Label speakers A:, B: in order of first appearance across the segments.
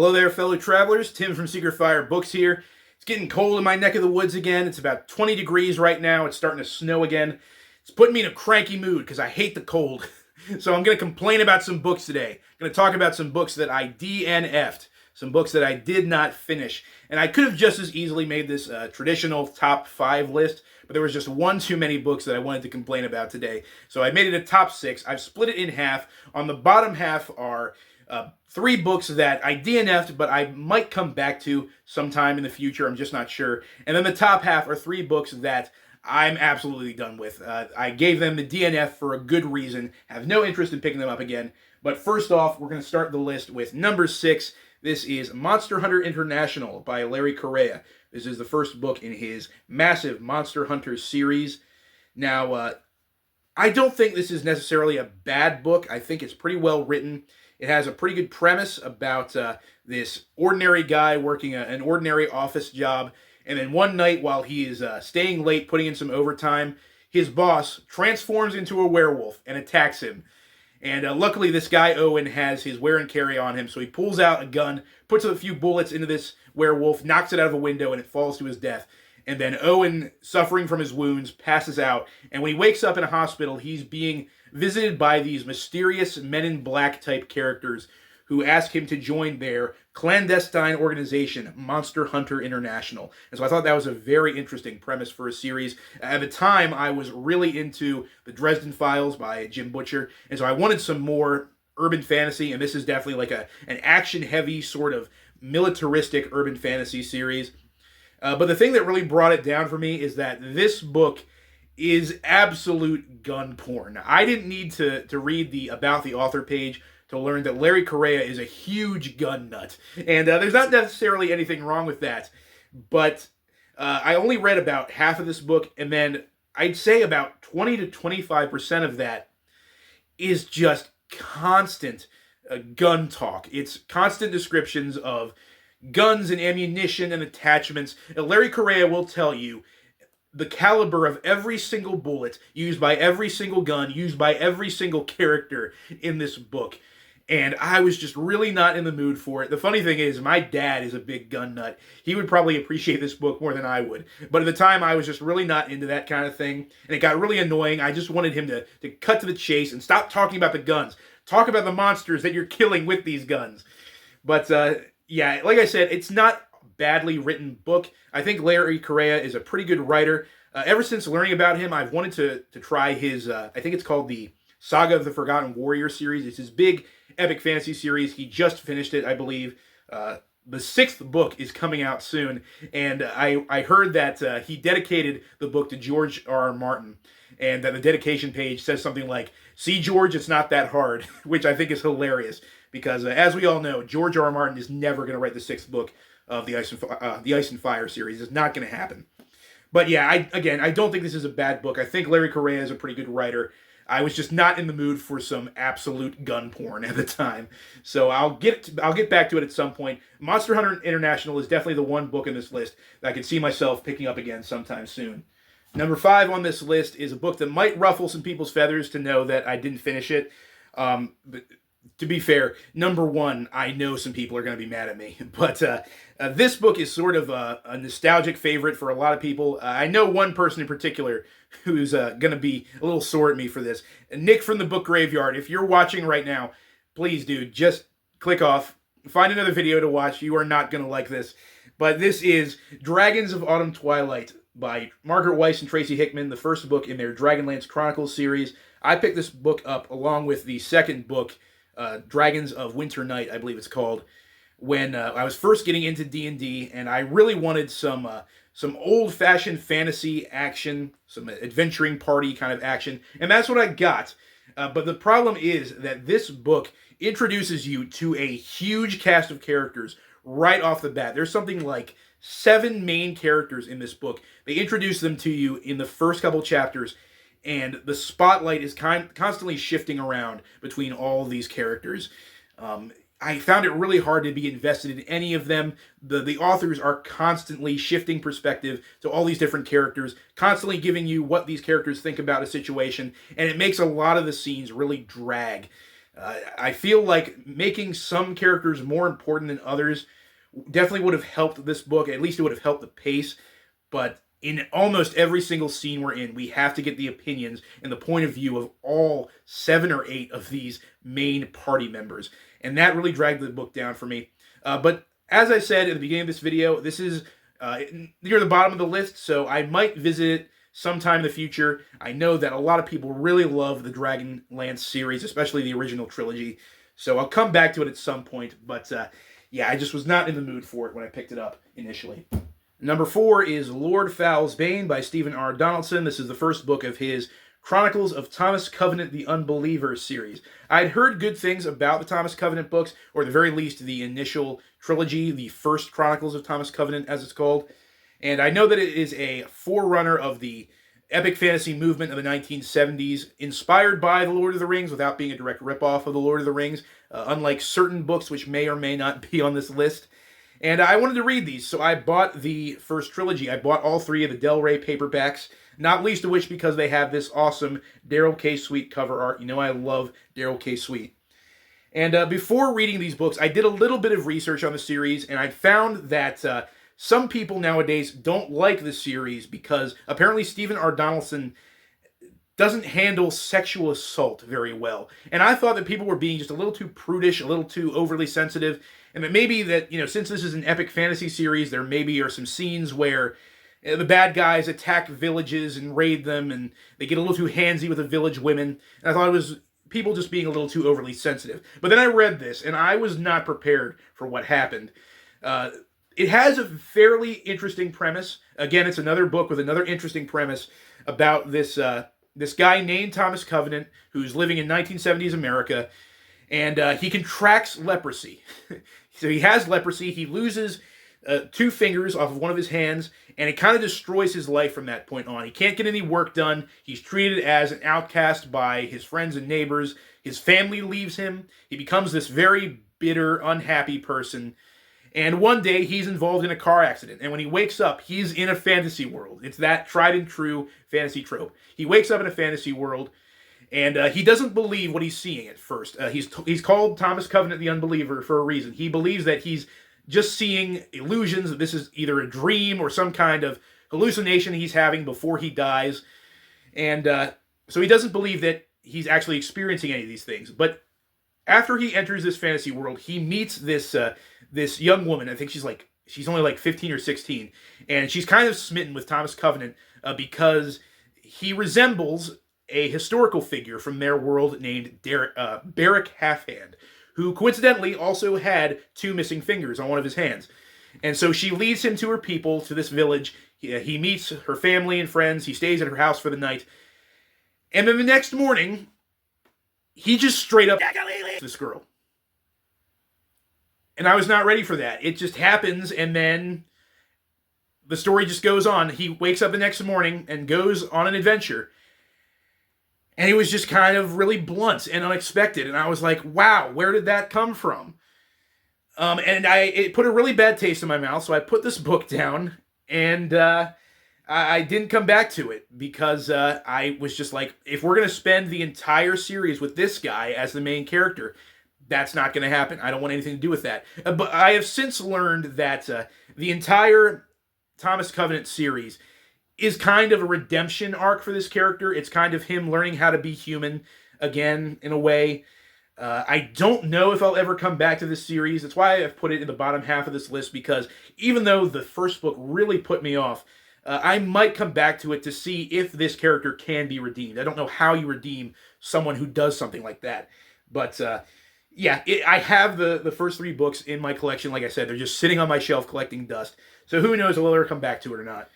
A: Hello there, fellow travelers. Tim from Secret Fire Books here. It's getting cold in my neck of the woods again. It's about 20 degrees right now. It's starting to snow again. It's putting me in a cranky mood because I hate the cold. So I'm going to complain about some books today. I'm going to talk about some books that I DNF'd, some books that I did not finish. And I could have just as easily made this traditional top 5 list, but there was just one too many books that I wanted to complain about today. So I made it a top 6. I've split it in half. On the bottom half are 3 books that I DNF'd, but I might come back to sometime in the future. I'm just not sure. And then the top half are 3 books that I'm absolutely done with. I gave them the DNF for a good reason. Have no interest in picking them up again. But first off, we're going to start the list with number 6. This is Monster Hunter International by Larry Correia. This is the first book in his massive Monster Hunter series. Now, I don't think this is necessarily a bad book. I think it's pretty well written. It has a pretty good premise about this ordinary guy working an ordinary office job. And then one night while he is staying late, putting in some overtime, his boss transforms into a werewolf and attacks him. And luckily this guy, Owen, has his wear and carry on him. So he pulls out a gun, puts a few bullets into this werewolf, knocks it out of a window, and it falls to his death. And then Owen, suffering from his wounds, passes out. And when he wakes up in a hospital, he's being visited by these mysterious Men in Black type characters who ask him to join their clandestine organization, Monster Hunter International. And so I thought that was a very interesting premise for a series. At the time, I was really into the Dresden Files by Jim Butcher, and so I wanted some more urban fantasy, and this is definitely like an action-heavy sort of militaristic urban fantasy series. But the thing that really brought it down for me is that this book is absolute gun porn. I didn't need to read the About the Author page to learn that Larry Correia is a huge gun nut. And there's not necessarily anything wrong with that. But I only read about half of this book, and then I'd say about 20 to 25% of that is just constant gun talk. It's constant descriptions of guns and ammunition and attachments. And Larry Correia will tell you the caliber of every single bullet used by every single gun, used by every single character in this book. And I was just really not in the mood for it. The funny thing is, my dad is a big gun nut. He would probably appreciate this book more than I would. But at the time, I was just really not into that kind of thing. And it got really annoying. I just wanted him to cut to the chase and stop talking about the guns. Talk about the monsters that you're killing with these guns. But, yeah, like I said, it's not a badly written book. I think Larry Correia is a pretty good writer. Ever since learning about him, I've wanted to try his, I think it's called the Saga of the Forgotten Warrior series. It's his big epic fantasy series. He just finished it, I believe. The 6th book is coming out soon, and I heard that he dedicated the book to George R.R. Martin, and that the dedication page says something like, "See, George, it's not that hard," which I think is hilarious, because as we all know, George R.R. Martin is never going to write the 6th book of the Ice and Fire series. It's not going to happen. But yeah, I don't think this is a bad book. I think Larry Correia is a pretty good writer. I was just not in the mood for some absolute gun porn at the time. So I'll get back to it at some point. Monster Hunter International is definitely the one book in this list that I could see myself picking up again sometime soon. Number 5 on this list is a book that might ruffle some people's feathers to know that I didn't finish it. But to be fair, number 1, I know some people are going to be mad at me. But this book is sort of a nostalgic favorite for a lot of people. I know one person in particular who's going to be a little sore at me for this. Nick from the Book Graveyard, if you're watching right now, please, dude, just click off. Find another video to watch. You are not going to like this. But this is Dragons of Autumn Twilight by Margaret Weiss and Tracy Hickman, the first book in their Dragonlance Chronicles series. I picked this book up along with the second book, Dragons of Winter Night, I believe it's called, when I was first getting into D&D, and I really wanted some old-fashioned fantasy action, some adventuring party kind of action, and that's what I got. But the problem is that this book introduces you to a huge cast of characters right off the bat. There's something like 7 main characters in this book. They introduce them to you in the first couple chapters, and the spotlight is constantly shifting around between all these characters. I found it really hard to be invested in any of them. The authors are constantly shifting perspective to all these different characters, constantly giving you what these characters think about a situation, and it makes a lot of the scenes really drag. I feel like making some characters more important than others definitely would have helped this book. At least it would have helped the pace. But in almost every single scene we're in, we have to get the opinions and the point of view of all 7 or 8 of these main party members. And that really dragged the book down for me. But as I said at the beginning of this video, this is near the bottom of the list, so I might visit it sometime in the future. I know that a lot of people really love the Dragonlance series, especially the original trilogy, so I'll come back to it at some point. But yeah, I just was not in the mood for it when I picked it up initially. Number 4 is Lord Foul's Bane by Stephen R. Donaldson. This is the first book of his Chronicles of Thomas Covenant the Unbeliever series. I'd heard good things about the Thomas Covenant books, or at the very least the initial trilogy, the first Chronicles of Thomas Covenant as it's called. And I know that it is a forerunner of the epic fantasy movement of the 1970s, inspired by The Lord of the Rings without being a direct ripoff of The Lord of the Rings, unlike certain books which may or may not be on this list. And I wanted to read these, so I bought the first trilogy. I bought all 3 of the Del Rey paperbacks, not least of which because they have this awesome Daryl K. Sweet cover art. You know I love Daryl K. Sweet. And before reading these books, I did a little bit of research on the series, and I found that some people nowadays don't like the series because apparently Stephen R. Donaldson doesn't handle sexual assault very well. And I thought that people were being just a little too prudish, a little too overly sensitive, and that maybe that, since this is an epic fantasy series, there maybe are some scenes where the bad guys attack villages and raid them, and they get a little too handsy with the village women. And I thought it was people just being a little too overly sensitive. But then I read this, and I was not prepared for what happened. It has a fairly interesting premise. Again, it's another book with another interesting premise about this guy named Thomas Covenant who's living in 1970s America, and he contracts leprosy. So he has leprosy. He loses 2 fingers off of one of his hands, and it kind of destroys his life from that point on. He can't get any work done. He's treated as an outcast by his friends and neighbors. His family leaves him. He becomes this very bitter, unhappy person. And one day, he's involved in a car accident. And when he wakes up, he's in a fantasy world. It's that tried and true fantasy trope. He wakes up in a fantasy world, and he doesn't believe what he's seeing at first. He's called Thomas Covenant the Unbeliever for a reason. He believes that he's just seeing illusions, that this is either a dream or some kind of hallucination he's having before he dies. And so he doesn't believe that he's actually experiencing any of these things. But after he enters this fantasy world, he meets this young woman. I think she's only like 15 or 16, and she's kind of smitten with Thomas Covenant because he resembles a historical figure from their world named Barrack Halfhand, who coincidentally also had 2 missing fingers on one of his hands. And so she leads him to her people, to this village. He meets her family and friends. He stays at her house for the night. And then the next morning, he just straight up this girl. And I was not ready for that. It just happens, and then the story just goes on. He wakes up the next morning and goes on an adventure. And it was just kind of really blunt and unexpected. And I was like, wow, where did that come from? And it put a really bad taste in my mouth, so I put this book down, and I didn't come back to it because I was just like, if we're going to spend the entire series with this guy as the main character, that's not going to happen. I don't want anything to do with that. But I have since learned that the entire Thomas Covenant series is kind of a redemption arc for this character. It's kind of him learning how to be human again, in a way. I don't know if I'll ever come back to this series. That's why I've put it in the bottom half of this list, because even though the first book really put me off, I might come back to it to see if this character can be redeemed. I don't know how you redeem someone who does something like that. But yeah, I have the first 3 books in my collection. Like I said, they're just sitting on my shelf collecting dust. So who knows if I'll ever come back to it or not.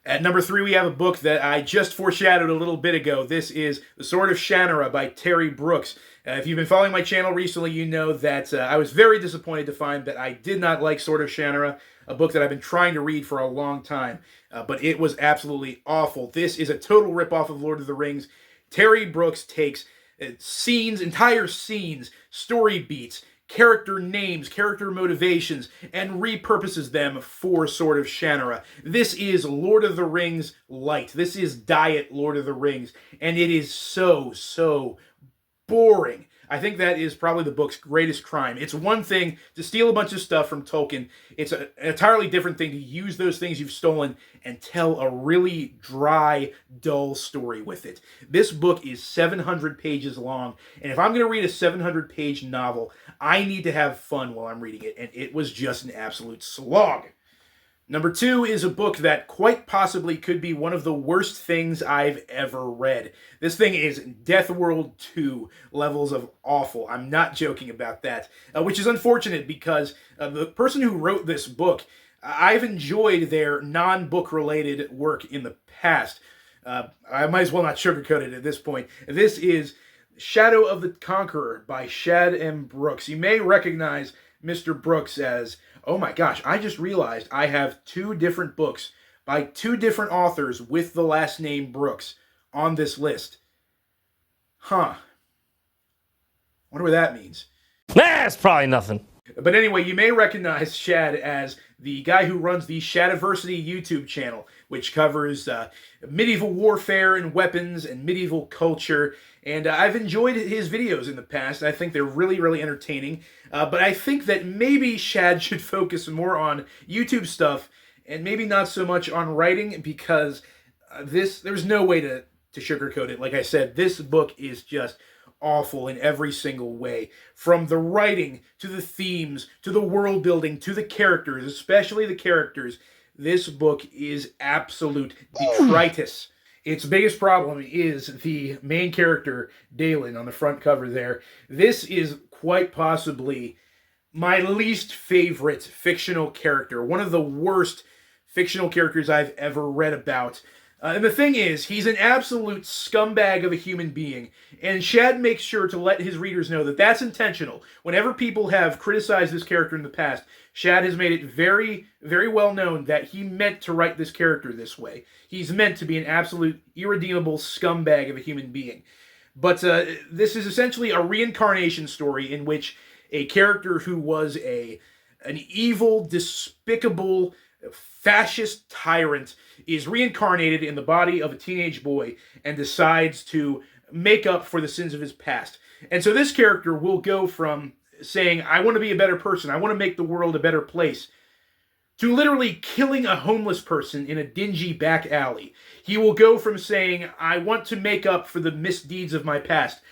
A: At number 3, we have a book that I just foreshadowed a little bit ago. This is The Sword of Shannara by Terry Brooks. If you've been following my channel recently, you know that I was very disappointed to find that I did not like Sword of Shannara, a book that I've been trying to read for a long time. But it was absolutely awful. This is a total ripoff of Lord of the Rings. Terry Brooks takes scenes, entire scenes, story beats, character names, character motivations, and repurposes them for Sword of Shannara. This is Lord of the Rings light. This is Diet Lord of the Rings, and it is so boring. I think that is probably the book's greatest crime. It's one thing to steal a bunch of stuff from Tolkien. It's an entirely different thing to use those things you've stolen and tell a really dry, dull story with it. This book is 700 pages long, and if I'm going to read a 700-page novel, I need to have fun while I'm reading it, and it was just an absolute slog. Number 2 is a book that quite possibly could be one of the worst things I've ever read. This thing is Death World 2 levels of awful. I'm not joking about that, which is unfortunate because the person who wrote this book, I've enjoyed their non-book related work in the past. I might as well not sugarcoat it at this point. This is Shadow of the Conqueror by Shad M. Brooks. You may recognize Mr. Brooks as, oh my gosh, I just realized I have 2 different books by 2 different authors with the last name Brooks on this list. Huh. Wonder what that means.
B: Nah, it's probably nothing.
A: But anyway, you may recognize Shad as the guy who runs the Shadiversity YouTube channel, which covers medieval warfare and weapons and medieval culture. And I've enjoyed his videos in the past. I think they're really, really entertaining. But I think that maybe Shad should focus more on YouTube stuff and maybe not so much on writing, because there's no way to sugarcoat it. Like I said, this book is just awful in every single way. From the writing, to the themes, to the world building, to the characters, especially the characters. This book is absolute detritus. Its biggest problem is the main character, Dalen, on the front cover there. This is quite possibly my least favorite fictional character. One of the worst fictional characters I've ever read about. And the thing is, he's an absolute scumbag of a human being, and Shad makes sure to let his readers know that that's intentional. Whenever people have criticized this character in the past, Shad has made it very, very well known that he meant to write this character this way. He's meant to be an absolute irredeemable scumbag of a human being. But this is essentially a reincarnation story in which a character who was an evil, despicable, fascist tyrant is reincarnated in the body of a teenage boy and decides to make up for the sins of his past. And so this character will go from saying, I want to be a better person, I want to make the world a better place, to literally killing a homeless person in a dingy back alley. He will go from saying, I want to make up for the misdeeds of my past,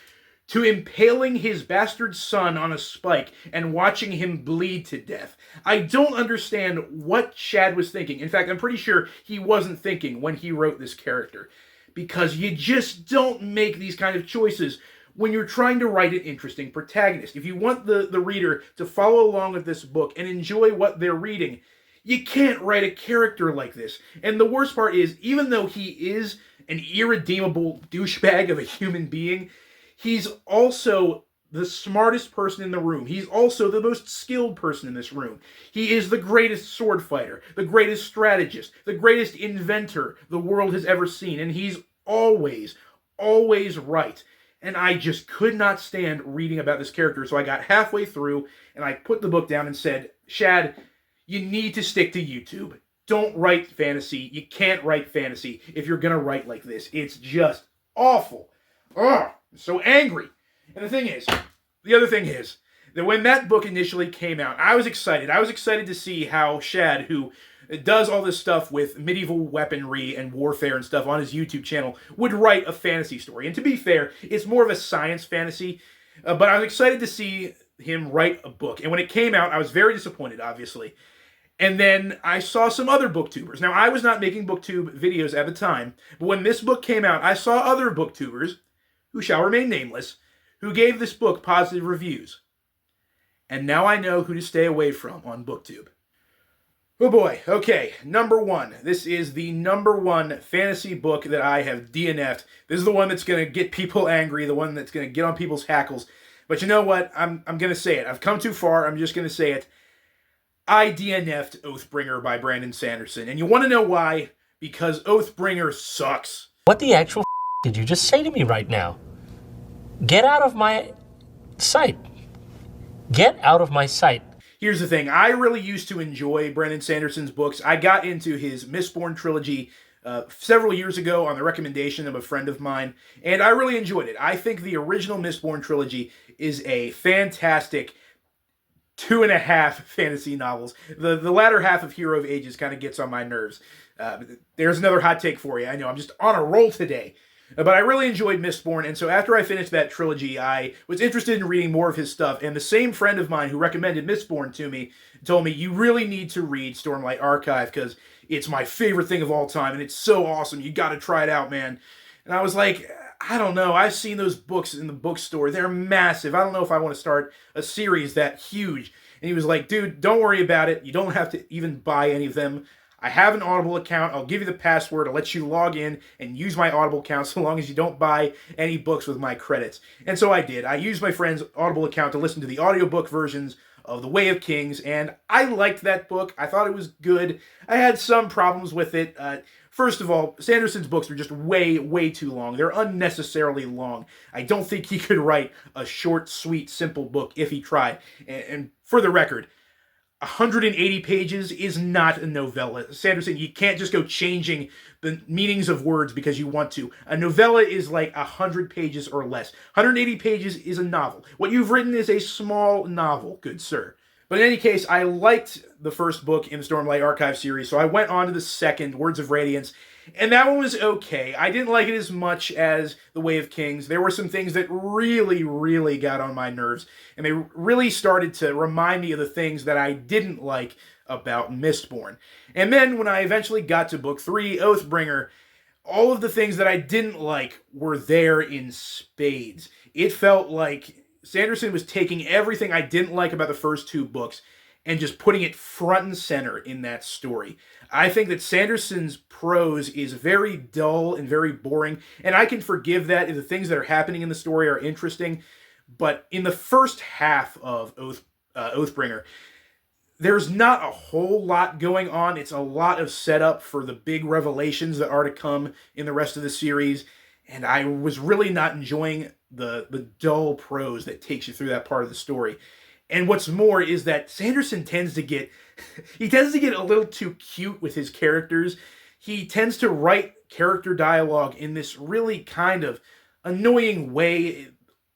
A: to impaling his bastard son on a spike and watching him bleed to death. I don't understand what Shad was thinking. In fact, I'm pretty sure he wasn't thinking when he wrote this character, because you just don't make these kind of choices when you're trying to write an interesting protagonist. If you want the reader to follow along with this book and enjoy what they're reading, you can't write a character like this. And the worst part is, even though he is an irredeemable douchebag of a human being, he's also the smartest person in the room. He's also the most skilled person in this room. He is the greatest sword fighter, the greatest strategist, the greatest inventor the world has ever seen. And he's always, always right. And I just could not stand reading about this character. So I got halfway through and I put the book down and said, Shad, you need to stick to YouTube. Don't write fantasy. You can't write fantasy if you're going to write like this. It's just awful. Ugh. I'm so angry. And the other thing is, that when that book initially came out, I was excited. I was excited to see how Shad, who does all this stuff with medieval weaponry and warfare and stuff on his YouTube channel, would write a fantasy story. And to be fair, it's more of a science fantasy, but I was excited to see him write a book. And when it came out, I was very disappointed, obviously. And then I saw some other booktubers. Now, I was not making booktube videos at the time, but when this book came out, I saw other booktubers, who shall remain nameless, who gave this book positive reviews. And now I know who to stay away from on BookTube. Oh boy, okay, number 1. This is the number 1 fantasy book that I have DNF'd. This is the one that's going to get people angry, the one that's going to get on people's hackles. But you know what? I'm going to say it. I've come too far, I'm just going to say it. I DNF'd Oathbringer by Brandon Sanderson. And you want to know why? Because Oathbringer sucks.
B: What the actual did you just say to me right now? Get out of my sight. Get out of my sight.
A: Here's the thing. I really used to enjoy Brandon Sanderson's books. I got into his Mistborn trilogy several years ago on the recommendation of a friend of mine, and I really enjoyed it. I think the original Mistborn trilogy is a fantastic 2.5 fantasy novels. The latter half of Hero of Ages kind of gets on my nerves. There's another hot take for you. I know, I'm just on a roll today. But I really enjoyed Mistborn, and so after I finished that trilogy, I was interested in reading more of his stuff, and the same friend of mine who recommended Mistborn to me told me, you really need to read Stormlight Archive, because it's my favorite thing of all time, and it's so awesome, you gotta try it out, man. And I was like, I don't know, I've seen those books in the bookstore, they're massive, I don't know if I want to start a series that huge. And he was like, dude, don't worry about it, you don't have to even buy any of them. I have an Audible account. I'll give you the password. I'll let you log in and use my Audible account so long as you don't buy any books with my credits. And so I did. I used my friend's Audible account to listen to the audiobook versions of The Way of Kings, and I liked that book. I thought it was good. I had some problems with it. First of all, Sanderson's books are just way, way too long. They're unnecessarily long. I don't think he could write a short, sweet, simple book if he tried. And for the record, 180 pages is not a novella. Sanderson, you can't just go changing the meanings of words because you want to. A novella is like 100 pages or less. 180 pages is a novel. What you've written is a small novel, good sir. But in any case, I liked the first book in the Stormlight Archive series, so I went on to the second, Words of Radiance, and that one was okay. I didn't like it as much as The Way of Kings. There were some things that really, really got on my nerves, and they really started to remind me of the things that I didn't like about Mistborn. And then when I eventually got to book 3, Oathbringer, all of the things that I didn't like were there in spades. It felt like Sanderson was taking everything I didn't like about the first 2 books and just putting it front and center in that story. I think that Sanderson's prose is very dull and very boring, and I can forgive that if the things that are happening in the story are interesting, but in the first half of Oathbringer, there's not a whole lot going on. It's a lot of setup for the big revelations that are to come in the rest of the series, and I was really not enjoying the dull prose that takes you through that part of the story. And what's more is that Sanderson tends to get a little too cute with his characters. He tends to write character dialogue in this really kind of annoying way.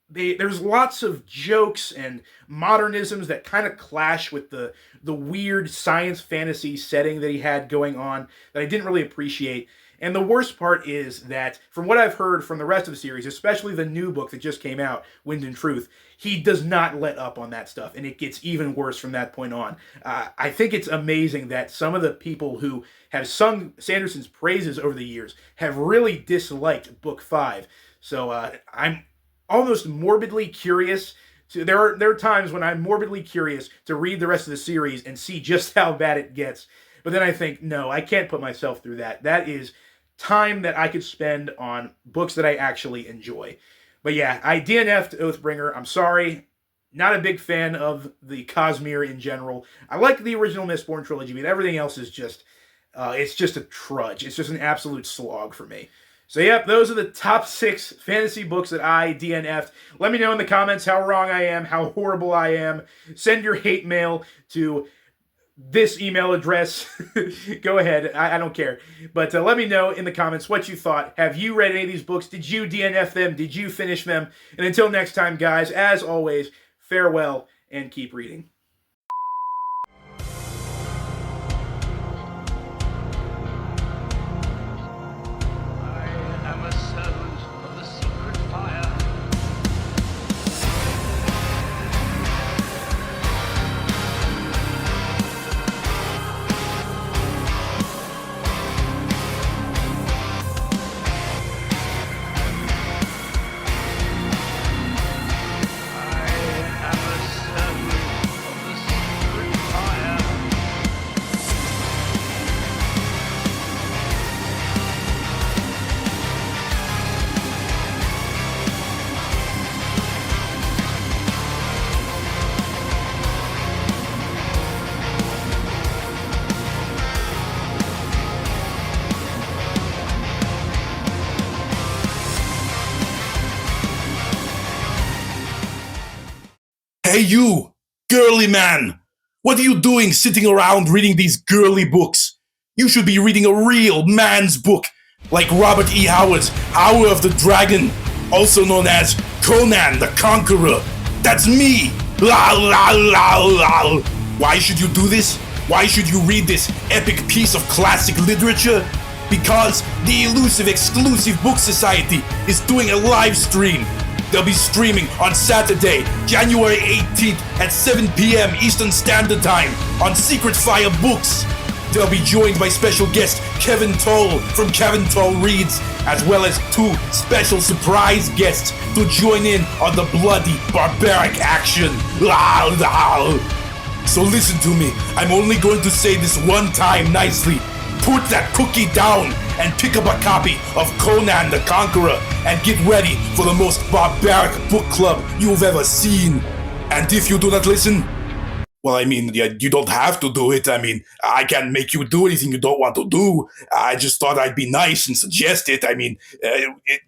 A: There's lots of jokes and modernisms that kind of clash with the weird science fantasy setting that he had going on that I didn't really appreciate. And the worst part is that, from what I've heard from the rest of the series, especially the new book that just came out, Wind and Truth, he does not let up on that stuff, and it gets even worse from that point on. I think it's amazing that some of the people who have sung Sanderson's praises over the years have really disliked Book 5. So I'm almost morbidly curious. There are times when I'm morbidly curious to read the rest of the series and see just how bad it gets. But then I think, no, I can't put myself through that. That is time that I could spend on books that I actually enjoy. But yeah, I DNF'd Oathbringer. I'm sorry. Not a big fan of the Cosmere in general. I like the original Mistborn trilogy, but everything else is just, it's just a trudge. It's just an absolute slog for me. So yep, those are the top 6 fantasy books that I DNF'd. Let me know in the comments how wrong I am, how horrible I am. Send your hate mail to this email address. Go ahead, I don't care. But let me know in the comments what you thought. Have you read any of these books? Did you DNF them? Did you finish them? And until next time, guys, as always, farewell and keep reading.
C: Hey you, girly man! What are you doing sitting around reading these girly books? You should be reading a real man's book, like Robert E. Howard's Hour of the Dragon, also known as Conan the Conqueror. That's me! La la la la! Why should you do this? Why should you read this epic piece of classic literature? Because the elusive exclusive Book Society is doing a live stream. They'll be streaming on Saturday, January 18th at 7 p.m. Eastern Standard Time on Secret Fire Books. They'll be joined by special guest Kevin Toll from Kevin Toll Reads, as well as 2 special surprise guests to join in on the bloody, barbaric action. So listen to me, I'm only going to say this one time nicely. Put that cookie down and pick up a copy of Conan the Conqueror and get ready for the most barbaric book club you've ever seen. And if you do not listen, well, I mean, you don't have to do it. I mean, I can't make you do anything you don't want to do. I just thought I'd be nice and suggest it. I mean,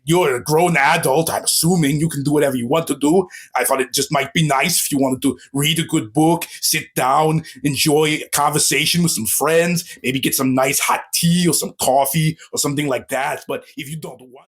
C: you're a grown adult. I'm assuming you can do whatever you want to do. I thought it just might be nice if you wanted to read a good book, sit down, enjoy a conversation with some friends, maybe get some nice hot tea or some coffee or something like that. But if you don't want